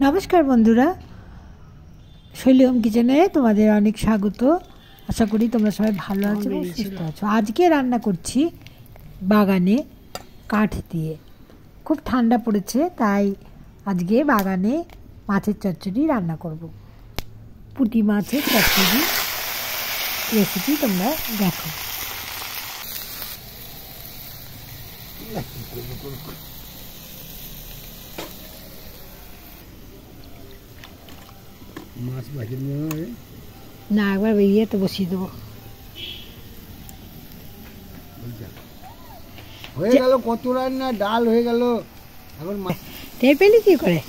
নমস্কার বন্ধুরা, শৈলী হোম কিচেনে তোমাদের অনেক স্বাগত। আশা করি তোমরা সবাই ভালো আছো এবং সুস্থ আছো। আজকে রান্না করছি বাগানে কাঠ দিয়ে। খুব ঠান্ডা পড়েছে, তাই আজকে বাগানে মাছের চচ্চড়ি রান্না করব। পুঁটি মাছের চচ্চড়ি রেসিপি তোমরা দেখো। মাছ বাকি নিয়ে না, একবার বেরিয়ে তো বসিয়ে দেবো। হয়ে গেল কত রান্না, ডাল হয়ে গেল, এখন টের পেলি কি করে?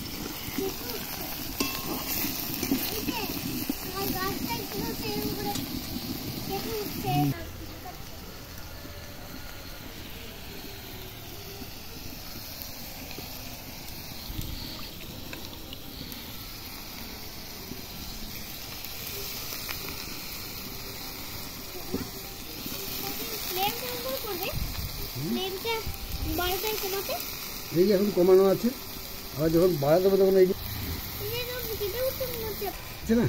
এখন কমানো আছে, আবার যখন বাড়া দেবো তখন এই না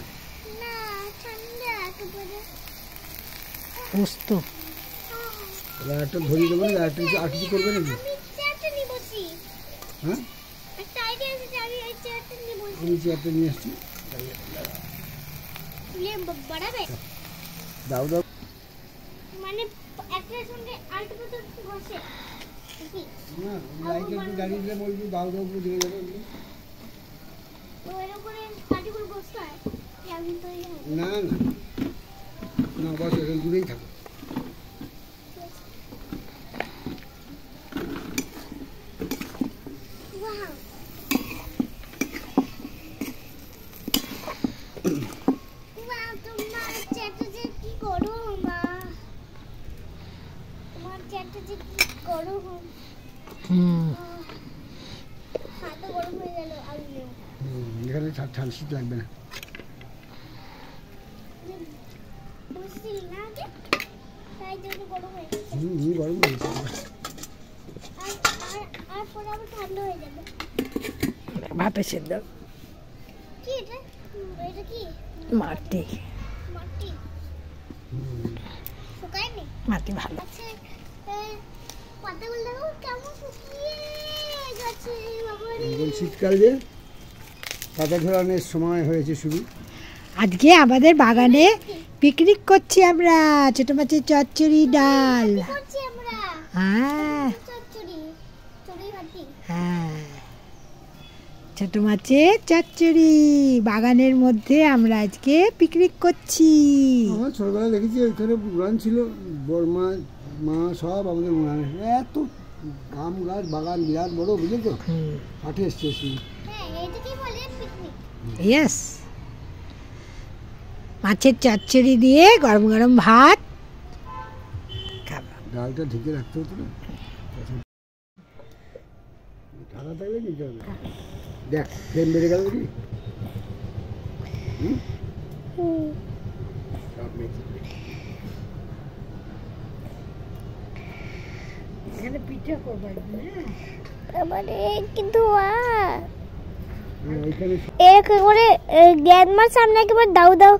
পোস্ত একটা ধরিয়ে দেবো না, আর কিছু করবে নাকি? হ্যাঁ, আমি চেয়ারটা নিয়ে আসছি। দাও দাও, মানে একটার সঙ্গে আরেকটা তো বসে না লাইট একটু দাঁড়িয়ে দিলে বলবি দাও দাও করে দিয়ে যাবে। তো এর উপরে কাটি করে বসতে হয়, আমি তো না না না, বস এখানে দূরেই থাকো। এখানে ঠান্ডা শীত লাগবে না। গরম ভাপে সেদ্ধ মাটি মাটি ভালো। শীতকাল যে পাতা ঝরানোর সময় হয়েছে শুরু। আজকে আমাদের বাগানে পিকনিক করছি আমরা। ছোট মাছের চচ্চড়ি, ডাল। হ্যাঁ হ্যাঁ, ছোট মাছের চচ্চড়ি বাগানের মধ্যে আমরা আজকে পিকনিক করছি। আমার ছোটবেলায় দেখেছি ওইখানে উড়ান ছিল, বর্মা মা সব আমাদের উড়ান। এত আম গাছ বাগান বিরাট বড়, বুঝলে তো, কাঠে এসছে। ইয়েস, মাছের চচ্চড়ি দিয়ে গরম গরম ভাত খাবো। ডালটা ঢেকে রাখতে হতো না, ঢাকা থাকলে নিতে হবে। দেখ ফ্লেম বেড়ে গেল কি। এখানে পিঠে করবো কিন্তু একেবারে গ্যাসমার সামনে একেবারে দাউ দাউ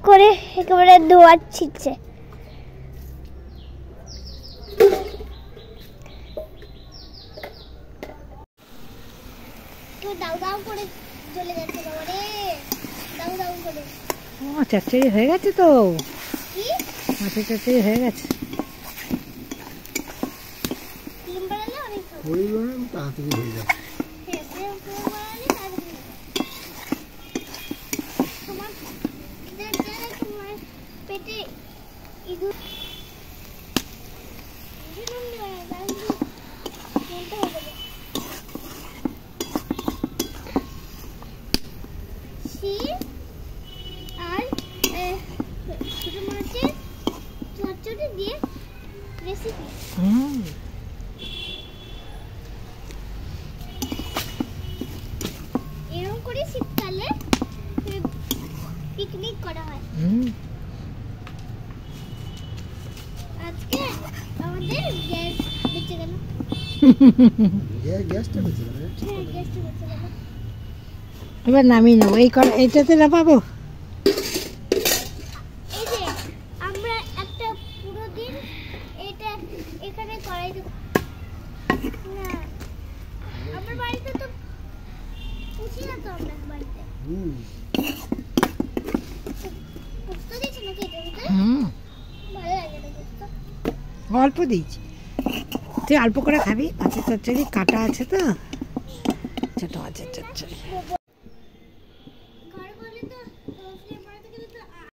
করে একেবারে ধোয়া ছিটছে। চচ্চড়ি হয়ে গেছে তো, মাছের চচ্চড়ি হয়ে গেছে। তাড়াতাড়ি হয়ে যাবে। পেটে ইঁদুর আর ছোট মাছের চচ্চড়ি দিয়ে রেসিপি। এরকম করে শীতকালে পিকনিক করা হয়। আজকে আমাদের গ্যাস বেঁচে গেল। গ্যাসটা বেঁচে গেল। হ্যাঁ, গ্যাসটা বেঁচে গেল। এবার নামিয়ে নেবো। এইটাতে না পাবো। এই যে আমরা একটা পুরো দিন এটা এখানে কড়াইতে না আমার বাড়িতে তো পুষি না তো আমরা বাড়িতে পুষতে দিচ্ছি নাকি এটা ভিতরে ভালো লাগে না পুষতে অল্প দিয়েছি, তুই অল্প করে খাবি। মাছের চচ্চড়ি কাটা আছে তো, ছোট মাছের চচ্চড়ি।